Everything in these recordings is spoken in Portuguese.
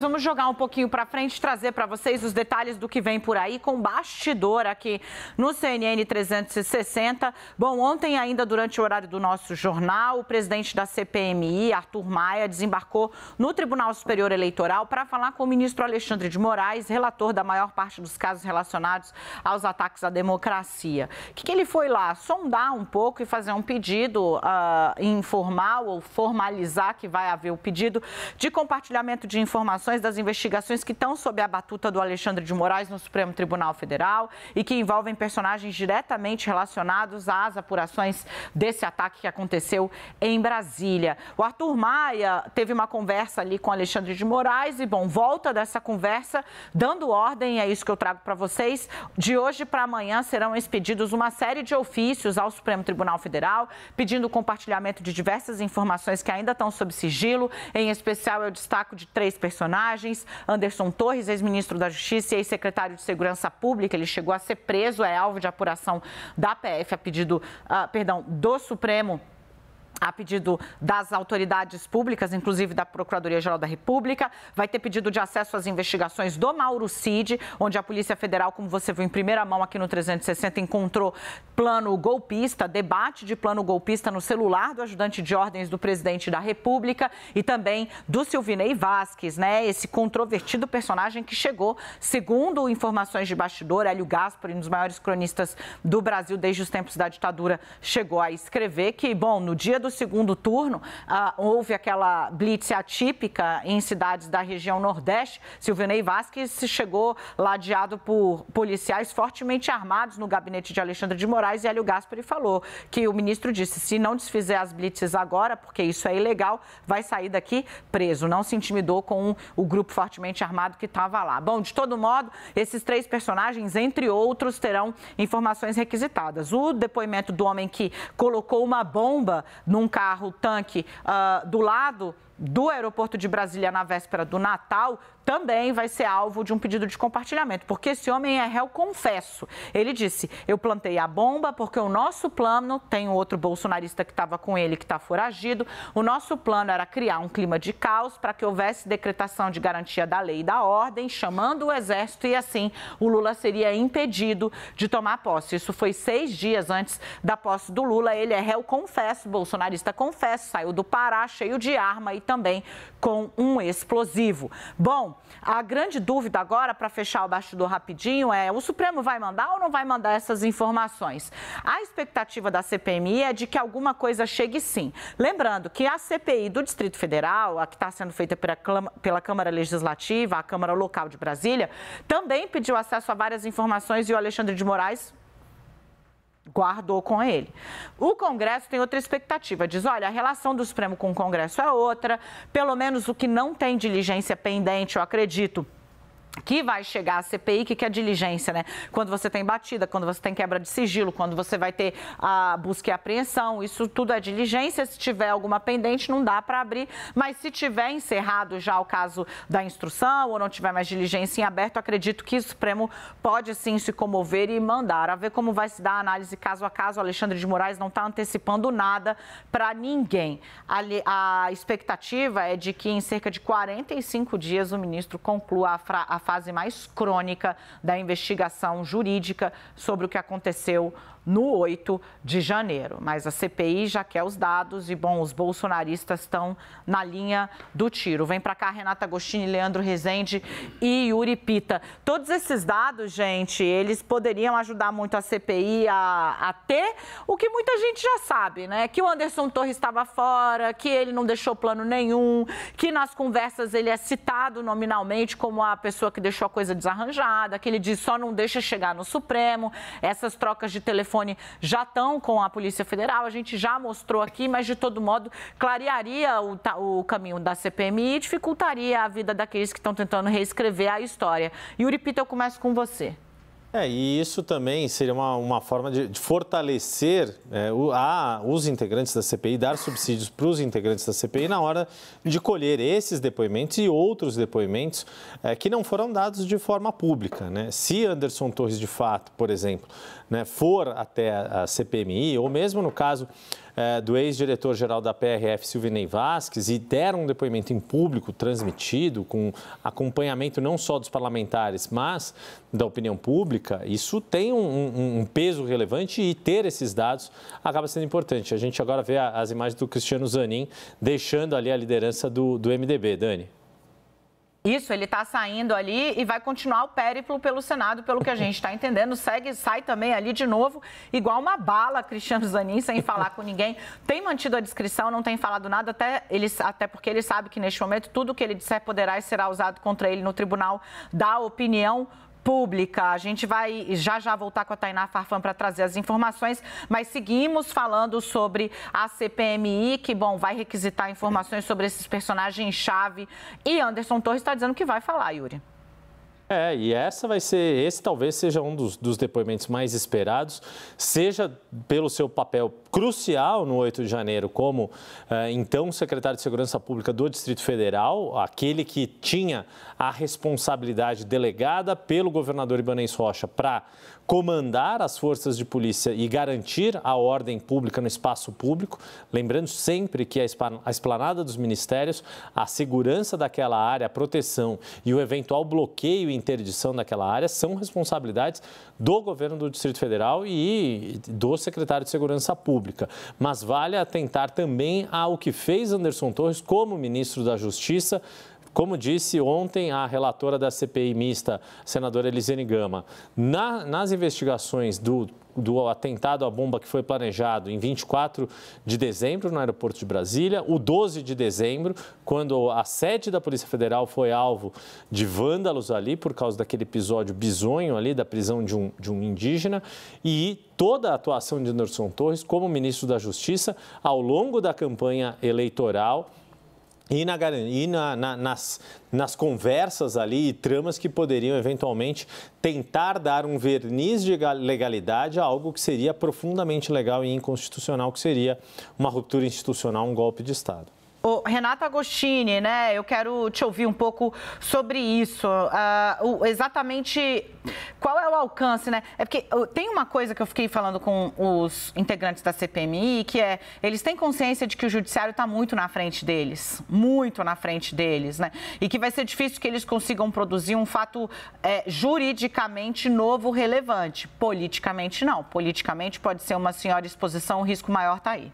Vamos jogar um pouquinho para frente, trazer para vocês os detalhes do que vem por aí com bastidor aqui no CNN 360. Bom, ontem ainda durante o horário do nosso jornal, o presidente da CPMI, Arthur Maia, desembarcou no Tribunal Superior Eleitoral para falar com o ministro Alexandre de Moraes, relator da maior parte dos casos relacionados aos ataques à democracia. O que ele foi lá? Sondar um pouco e fazer um pedido informal ou formalizar que vai haver o pedido de compartilhamento de informações das investigações que estão sob a batuta do Alexandre de Moraes no Supremo Tribunal Federal e que envolvem personagens diretamente relacionados às apurações desse ataque que aconteceu em Brasília. O Arthur Maia teve uma conversa ali com o Alexandre de Moraes e, bom, volta dessa conversa dando ordem, é isso que eu trago para vocês. De hoje para amanhã serão expedidos uma série de ofícios ao Supremo Tribunal Federal, pedindo o compartilhamento de diversas informações que ainda estão sob sigilo. Em especial, eu destaco de 3 personagens: Anderson Torres, ex-ministro da Justiça e ex-secretário de Segurança Pública. Ele chegou a ser preso, é alvo de apuração da PF a pedido, do Supremo, a pedido das autoridades públicas, inclusive da Procuradoria-Geral da República. Vai ter pedido de acesso às investigações do Mauro Cid, onde a Polícia Federal, como você viu em primeira mão aqui no 360, encontrou plano golpista, debate de plano golpista no celular do ajudante de ordens do presidente da República e também do Silvinei Vasquez, né? Esse controvertido personagem que chegou, segundo informações de bastidor, Hélio Gaspari, um dos maiores cronistas do Brasil desde os tempos da ditadura, chegou a escrever que, bom, no dia do segundo turno, houve aquela blitz atípica em cidades da região Nordeste. Silvinei Vasquez chegou ladeado por policiais fortemente armados no gabinete de Alexandre de Moraes e Hélio Gaspari falou que o ministro disse: se não desfizer as blitzes agora, porque isso é ilegal, vai sair daqui preso. Não se intimidou com o grupo fortemente armado que estava lá. Bom, de todo modo, esses 3 personagens, entre outros, terão informações requisitadas. O depoimento do homem que colocou uma bomba num carro-tanque do lado do aeroporto de Brasília na véspera do Natal também vai ser alvo de um pedido de compartilhamento, porque esse homem é réu confesso. Ele disse: eu plantei a bomba porque o nosso plano, tem um outro bolsonarista que estava com ele que está foragido, o nosso plano era criar um clima de caos para que houvesse decretação de garantia da lei e da ordem, chamando o exército, e assim o Lula seria impedido de tomar posse. Isso foi 6 dias antes da posse do Lula. Ele é réu confesso, bolsonarista confesso, saiu do Pará cheio de arma e também com um explosivo. Bom, a grande dúvida agora, para fechar o bastidor rapidinho, é: o Supremo vai mandar ou não vai mandar essas informações? A expectativa da CPMI é de que alguma coisa chegue sim. Lembrando que a CPI do Distrito Federal, a que está sendo feita pela Câmara Legislativa, a Câmara Local de Brasília, também pediu acesso a várias informações e o Alexandre de Moraes guardou com ele. O Congresso tem outra expectativa, diz: olha, a relação do Supremo com o Congresso é outra, pelo menos o que não tem diligência pendente, eu acredito que vai chegar a CPI, que é diligência, né? Quando você tem batida, quando você tem quebra de sigilo, quando você vai ter a busca e apreensão, isso tudo é diligência. Se tiver alguma pendente, não dá para abrir, mas se tiver encerrado já o caso da instrução ou não tiver mais diligência em aberto, acredito que o Supremo pode sim se comover e mandar. A ver como vai se dar a análise caso a caso. O Alexandre de Moraes não está antecipando nada para ninguém. A expectativa é de que em cerca de 45 dias o ministro conclua a fase mais crônica da investigação jurídica sobre o que aconteceu no 8 de janeiro. Mas a CPI já quer os dados e, bom, os bolsonaristas estão na linha do tiro. Vem para cá Renata Agostini, Leandro Rezende e Yuri Pita. Todos esses dados, gente, eles poderiam ajudar muito a CPI a ter o que muita gente já sabe, né? Que o Anderson Torres estava fora, que ele não deixou plano nenhum, que nas conversas ele é citado nominalmente como a pessoa que deixou a coisa desarranjada, que ele diz só não deixa chegar no Supremo. Essas trocas de telefone já estão com a Polícia Federal, a gente já mostrou aqui, mas de todo modo clarearia o caminho da CPMI e dificultaria a vida daqueles que estão tentando reescrever a história. Yuri Pita, eu começo com você. E isso também seria uma forma de fortalecer os integrantes da CPI, dar subsídios para os integrantes da CPI na hora de colher esses depoimentos e outros depoimentos que não foram dados de forma pública, né? Se Anderson Torres, de fato, por exemplo, né, for até a CPMI, ou mesmo no caso do ex-diretor-geral da PRF, Silvinei Vasquez, e deram um depoimento em público, transmitido, com acompanhamento não só dos parlamentares, mas da opinião pública, isso tem um peso relevante e ter esses dados acaba sendo importante. A gente agora vê as imagens do Cristiano Zanin deixando ali a liderança do MDB. Dani. Isso, ele está saindo ali e vai continuar o périplo pelo Senado, pelo que a gente está entendendo. Sai também ali de novo, igual uma bala, Cristiano Zanin, sem falar com ninguém. Tem mantido a discrição, não tem falado nada, até porque ele sabe que neste momento tudo que ele disser poderá e será usado contra ele no Tribunal da Opinião Pública. A gente vai já voltar com a Tainá Farfan para trazer as informações, mas seguimos falando sobre a CPMI, que, bom, vai requisitar informações sobre esses personagens-chave. E Anderson Torres está dizendo que vai falar, Yuri. E esse talvez seja um dos depoimentos mais esperados, seja pelo seu papel crucial no 8 de janeiro, como então secretário de Segurança Pública do Distrito Federal, aquele que tinha a responsabilidade delegada pelo governador Ibanez Rocha para comandar as forças de polícia e garantir a ordem pública no espaço público, lembrando sempre que a esplanada dos ministérios, a segurança daquela área, a proteção e o eventual bloqueio e interdição daquela área são responsabilidades do governo do Distrito Federal e do secretário de Segurança Pública. Mas vale atentar também ao que fez Anderson Torres como ministro da Justiça. Como disse ontem a relatora da CPI mista, senadora Elisiane Gama, nas investigações do atentado à bomba que foi planejado em 24 de dezembro no aeroporto de Brasília, o 12 de dezembro, quando a sede da Polícia Federal foi alvo de vândalos ali por causa daquele episódio bizonho ali da prisão de um indígena, e toda a atuação de Anderson Torres como ministro da Justiça ao longo da campanha eleitoral e nas conversas ali e tramas que poderiam eventualmente tentar dar um verniz de legalidade a algo que seria profundamente ilegal e inconstitucional, que seria uma ruptura institucional, um golpe de Estado. Renata Agostini, né? Eu quero te ouvir um pouco sobre isso. Exatamente qual é o alcance, né? É porque tem uma coisa que eu fiquei falando com os integrantes da CPMI, que é, eles têm consciência de que o judiciário está muito na frente deles, né? E que vai ser difícil que eles consigam produzir um fato juridicamente novo, relevante. Politicamente, não. Politicamente pode ser uma senhora exposição, o risco maior está aí.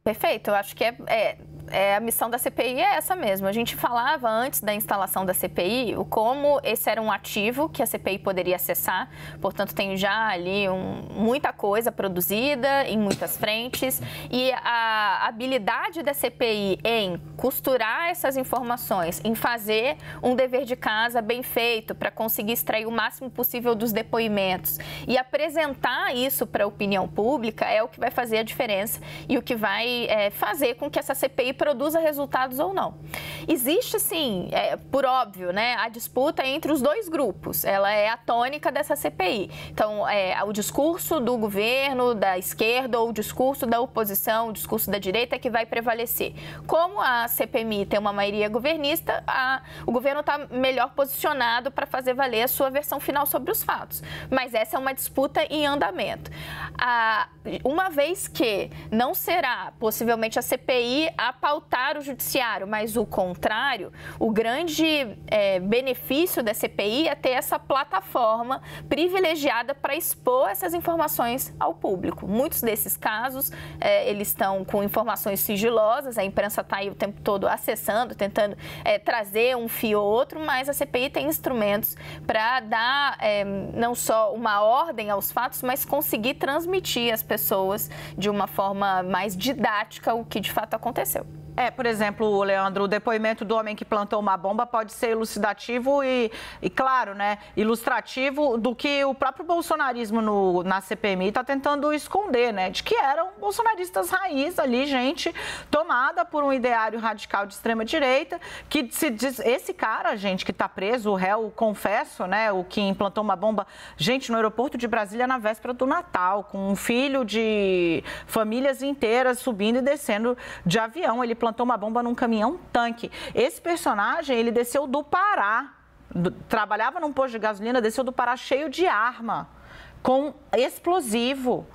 Perfeito, eu acho que a missão da CPI é essa mesmo. A gente falava antes da instalação da CPI como esse era um ativo que a CPI poderia acessar, portanto tem já ali muita coisa produzida em muitas frentes e a habilidade da CPI em costurar essas informações, em fazer um dever de casa bem feito para conseguir extrair o máximo possível dos depoimentos e apresentar isso para a opinião pública é o que vai fazer a diferença e o que vai fazer com que essa CPI produza resultados ou não. Existe, sim, por óbvio, né, a disputa entre os dois grupos. Ela é a tônica dessa CPI. Então, o discurso do governo, da esquerda, ou o discurso da oposição, o discurso da direita é que vai prevalecer. Como a CPMI tem uma maioria governista, o governo está melhor posicionado para fazer valer a sua versão final sobre os fatos. Mas essa é uma disputa em andamento. Uma vez que não será possivelmente a CPI a pautar o judiciário, mas o contrário, o grande benefício da CPI é ter essa plataforma privilegiada para expor essas informações ao público. Muitos desses casos, eles estão com informações sigilosas, a imprensa está aí o tempo todo acessando, tentando trazer um fio ou outro, mas a CPI tem instrumentos para dar não só uma ordem aos fatos, mas conseguir transmitir às pessoas de uma forma mais didática o que de fato aconteceu. Por exemplo, Leandro, o depoimento do homem que plantou uma bomba pode ser elucidativo e claro, né, ilustrativo do que o próprio bolsonarismo na CPMI está tentando esconder, né, de que eram bolsonaristas raiz ali, gente tomada por um ideário radical de extrema direita, que se diz, esse cara, gente, que está preso, o réu, confesso, né, o que implantou uma bomba, gente, no aeroporto de Brasília na véspera do Natal, com um filho de famílias inteiras subindo e descendo de avião, ele plantou uma bomba num caminhão-tanque. Esse personagem, ele desceu do Pará, trabalhava num posto de gasolina, desceu do Pará cheio de arma. com explosivo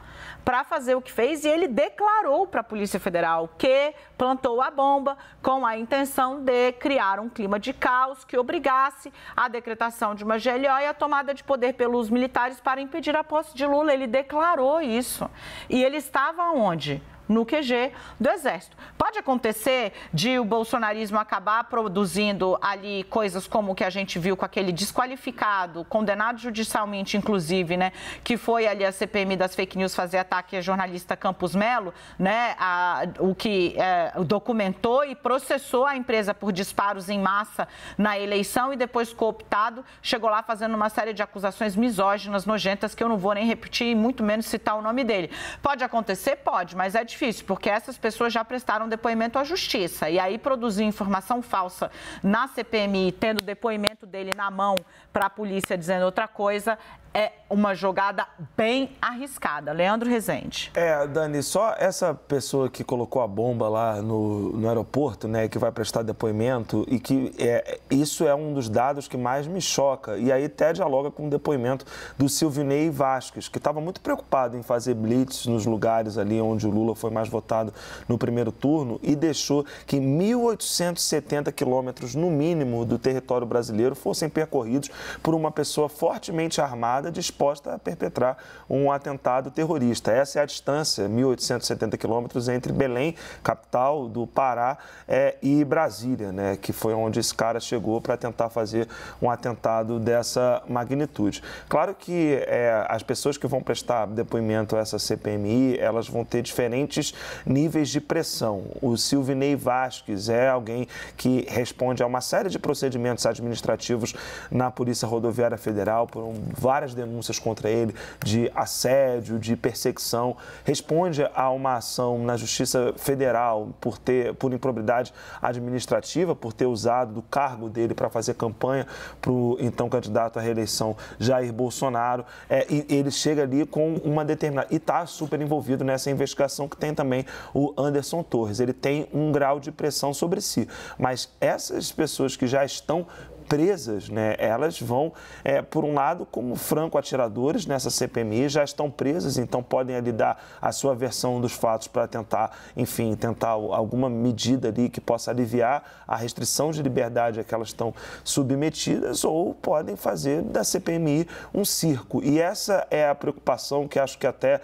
para fazer o que fez, e ele declarou para a Polícia Federal que plantou a bomba com a intenção de criar um clima de caos que obrigasse a decretação de uma GLO e a tomada de poder pelos militares para impedir a posse de Lula. Ele declarou isso. E ele estava onde? No QG do Exército. Pode acontecer de o bolsonarismo acabar produzindo ali coisas como o que a gente viu com aquele desqualificado, condenado judicialmente, inclusive, né, que foi ali a CPMI das fake news fazer ataque à jornalista Campos Melo, né, o que documentou e processou a empresa por disparos em massa na eleição e depois cooptado, chegou lá fazendo uma série de acusações misóginas, nojentas, que eu não vou nem repetir e muito menos citar o nome dele. Pode acontecer? Pode, mas é difícil, porque essas pessoas já prestaram depoimento à justiça. E aí produzir informação falsa na CPMI, tendo o depoimento dele na mão para a polícia dizendo outra coisa, é uma jogada bem arriscada. Leandro Rezende. Dani, só essa pessoa que colocou a bomba lá no aeroporto, né, que vai prestar depoimento, e que isso é um dos dados que mais me choca. E aí até dialoga com o depoimento do Silvinei Vasquez, que estava muito preocupado em fazer blitz nos lugares ali onde o Lula foi mais votado no primeiro turno e deixou que 1.870 quilômetros, no mínimo, do território brasileiro fossem percorridos por uma pessoa fortemente armada disposta a perpetrar um atentado terrorista. Essa é a distância, 1.870 quilômetros, entre Belém, capital do Pará, e Brasília, né, que foi onde esse cara chegou para tentar fazer um atentado dessa magnitude. Claro que as pessoas que vão prestar depoimento a essa CPMI, elas vão ter diferentes níveis de pressão. O Silvinei Vasquez é alguém que responde a uma série de procedimentos administrativos na Polícia Rodoviária Federal, por várias denúncias contra ele de assédio, de perseguição, responde a uma ação na Justiça Federal por improbidade administrativa, por ter usado do cargo dele para fazer campanha para o então candidato à reeleição Jair Bolsonaro, e ele chega ali com uma determinada... e está super envolvido nessa investigação que tem também o Anderson Torres. Ele tem um grau de pressão sobre si, mas essas pessoas que já estão presas, né, elas vão, por um lado, como franco-atiradores nessa CPMI, já estão presas, então podem ali dar a sua versão dos fatos para tentar alguma medida ali que possa aliviar a restrição de liberdade a que elas estão submetidas, ou podem fazer da CPMI um circo. E essa é a preocupação que acho que até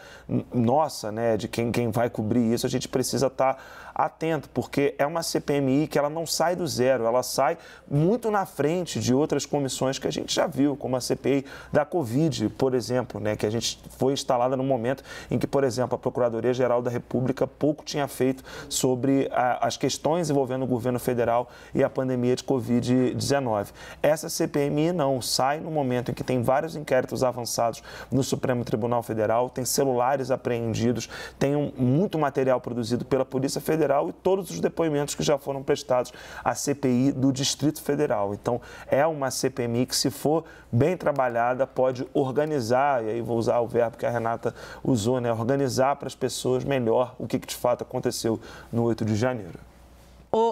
nossa, né, de quem vai cobrir isso, a gente precisa estar atento, porque é uma CPMI que ela não sai do zero, ela sai muito na frente de outras comissões que a gente já viu, como a CPI da Covid, por exemplo, né, que a gente foi instalada no momento em que, por exemplo, a Procuradoria-Geral da República pouco tinha feito sobre as questões envolvendo o governo federal e a pandemia de Covid-19. Essa CPMI não sai no momento em que tem vários inquéritos avançados no Supremo Tribunal Federal, tem celulares apreendidos, tem muito material produzido pela Polícia Federal e todos os depoimentos que já foram prestados à CPI do Distrito Federal. Então, é uma CPMI que, se for bem trabalhada, pode organizar, e aí vou usar o verbo que a Renata usou, né, organizar para as pessoas melhor o que de fato aconteceu no 8 de janeiro.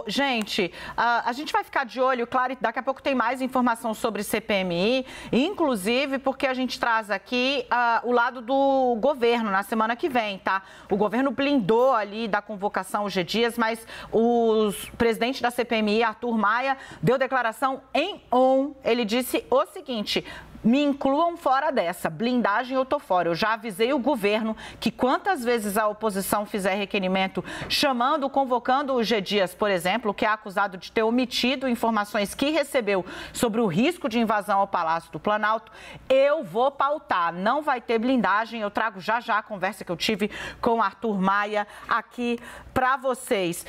Gente, a gente vai ficar de olho, claro, daqui a pouco tem mais informação sobre CPMI, inclusive porque a gente traz aqui o lado do governo na semana que vem, tá? O governo blindou ali da convocação o G. Dias, mas o presidente da CPMI, Arthur Maia, deu declaração em on. Ele disse o seguinte: me incluam fora dessa, blindagem eu tô fora. Eu já avisei o governo que quantas vezes a oposição fizer requerimento chamando, convocando o G. Dias, por exemplo, que é acusado de ter omitido informações que recebeu sobre o risco de invasão ao Palácio do Planalto, eu vou pautar. Não vai ter blindagem, eu trago já a conversa que eu tive com Arthur Maia aqui para vocês.